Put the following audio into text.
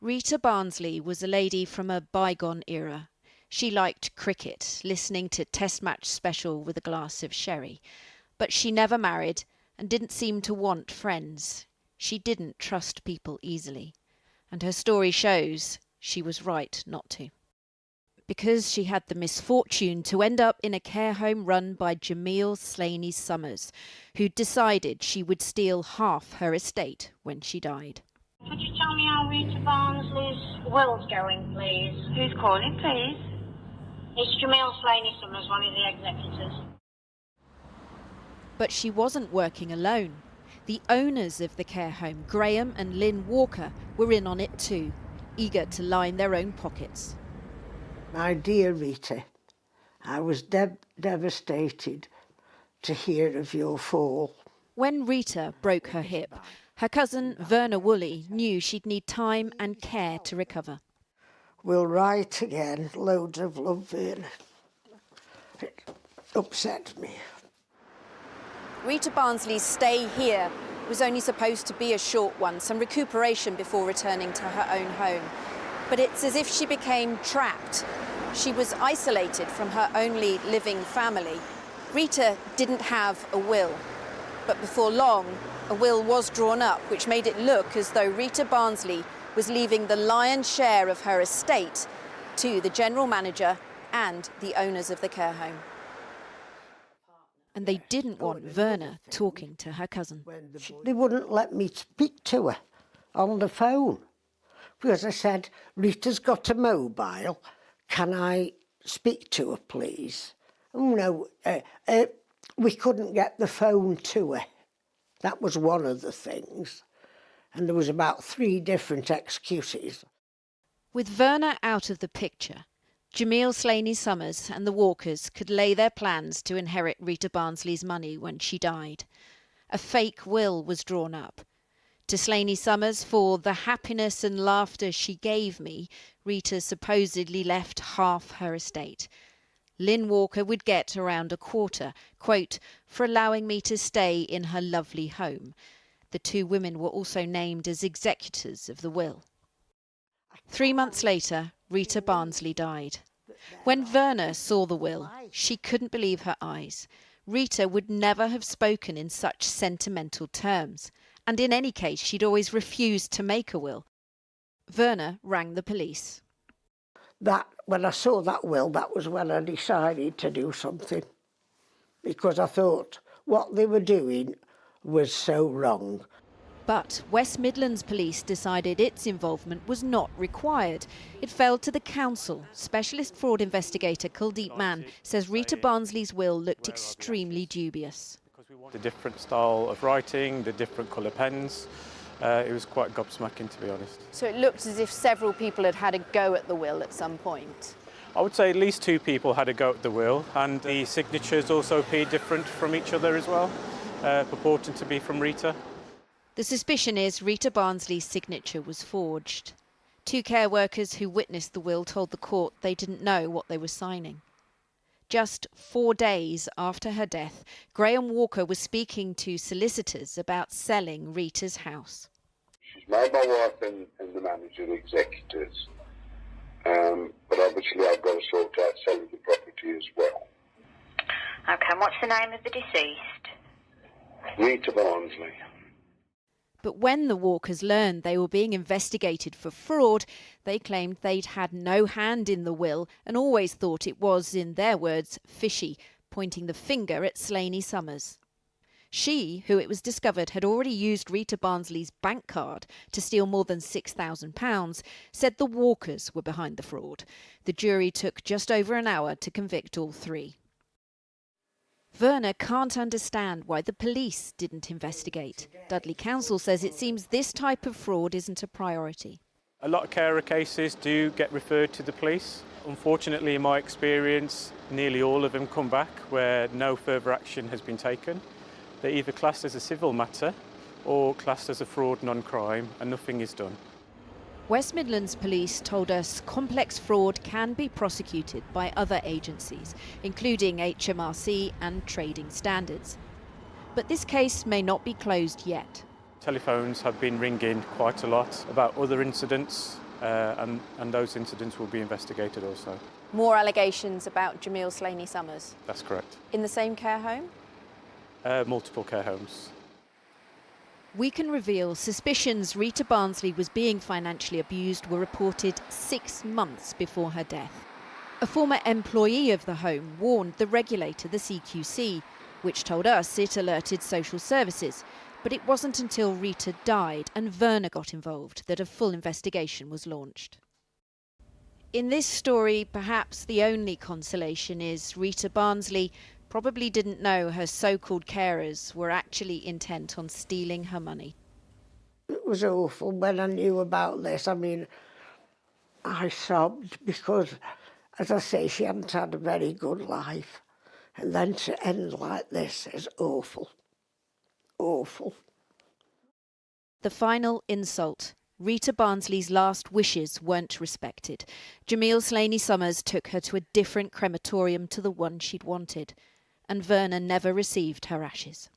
Rita Barnsley was a lady from a bygone era. She liked cricket, listening to Test Match Special with a glass of sherry. But she never married and didn't seem to want friends. She didn't trust people easily. And her story shows she was right not to. Because she had the misfortune to end up in a care home run by Jamiel Slaney Summers, who decided she would steal half her estate when she died. Could you tell me how Rita Barnsley's will's going, please? Who's calling, please? It's Jamiel Slaney Summers, one of the executors. But she wasn't working alone. The owners of the care home, Graham and Lynn Walker, were in on it too, eager to line their own pockets. My dear Rita, I was devastated to hear of your fall. When Rita broke her hip, her cousin Verna Woolley knew she'd need time and care to recover. We'll write again. Loads of love, Verna. It upset me. Rita Barnsley's stay here was only supposed to be a short one, some recuperation before returning to her own home. But it's as if she became trapped. She was isolated from her only living family. Rita didn't have a will. But before long, a will was drawn up, which made it look as though Rita Barnsley was leaving the lion's share of her estate to the general manager and the owners of the care home. And they didn't want Verna talking to her cousin. They wouldn't let me speak to her on the phone. Because I said, Rita's got a mobile, can I speak to her, please? Oh, no, we couldn't get the phone to her. That was one of the things. And there was about 3 different excuses. With Verna out of the picture, Jamiel Slaney Summers and the Walkers could lay their plans to inherit Rita Barnsley's money when she died. A fake will was drawn up. To Slaney Summers, for the happiness and laughter she gave me, Rita supposedly left half her estate. Lynn Walker would get around a quarter, quote, for allowing me to stay in her lovely home. The 2 women were also named as executors of the will. 3 months later, Rita Barnsley died. When Verna saw the will, she couldn't believe her eyes. Rita would never have spoken in such sentimental terms. And in any case, she'd always refused to make a will. Verna rang the police. When I saw that will, that was when I decided to do something. Because I thought what they were doing was so wrong. But West Midlands Police decided its involvement was not required. It fell to the council. Specialist fraud investigator Kuldeep Mann says Rita Barnsley's will looked extremely dubious. The different style of writing, the different colour pens, it was quite gobsmacking, to be honest. So it looked as if several people had a go at the will at some point? I would say at least 2 people had a go at the will, and the signatures also appeared different from each other as well, purporting to be from Rita. The suspicion is Rita Barnsley's signature was forged. 2 care workers who witnessed the will told the court they didn't know what they were signing. Just 4 days after her death, Graham Walker was speaking to solicitors about selling Rita's house. She's made my wife and the manager the executors, but obviously I've got to sort out selling the property as well. OK, and what's the name of the deceased? Rita Barnsley. But when the Walkers learned they were being investigated for fraud, they claimed they'd had no hand in the will and always thought it was, in their words, fishy, pointing the finger at Slaney Summers. She, who it was discovered had already used Rita Barnsley's bank card to steal more than £6,000, said the Walkers were behind the fraud. The jury took just over an hour to convict all 3. Verna can't understand why the police didn't investigate. Dudley Council says it seems this type of fraud isn't a priority. A lot of carer cases do get referred to the police. Unfortunately, in my experience, nearly all of them come back where no further action has been taken. They're either classed as a civil matter or classed as a fraud non-crime, and nothing is done. West Midlands Police told us complex fraud can be prosecuted by other agencies, including HMRC and trading standards. But this case may not be closed yet. Telephones have been ringing quite a lot about other incidents and those incidents will be investigated also. More allegations about Jamiel Slaney Summers. That's correct. In the same care home? Multiple care homes. We can reveal suspicions Rita Barnsley was being financially abused were reported 6 months before her death. A former employee of the home warned the regulator, the CQC, which told us it alerted social services. But it wasn't until Rita died and Werner got involved that a full investigation was launched. In this story, perhaps the only consolation is Rita Barnsley probably didn't know her so-called carers were actually intent on stealing her money. It was awful when I knew about this. I mean, I sobbed because, as I say, she hadn't had a very good life. And then to end like this is awful. Awful. The final insult. Rita Barnsley's last wishes weren't respected. Jamiel Slaney Summers took her to a different crematorium to the one she'd wanted. And Werner never received her ashes.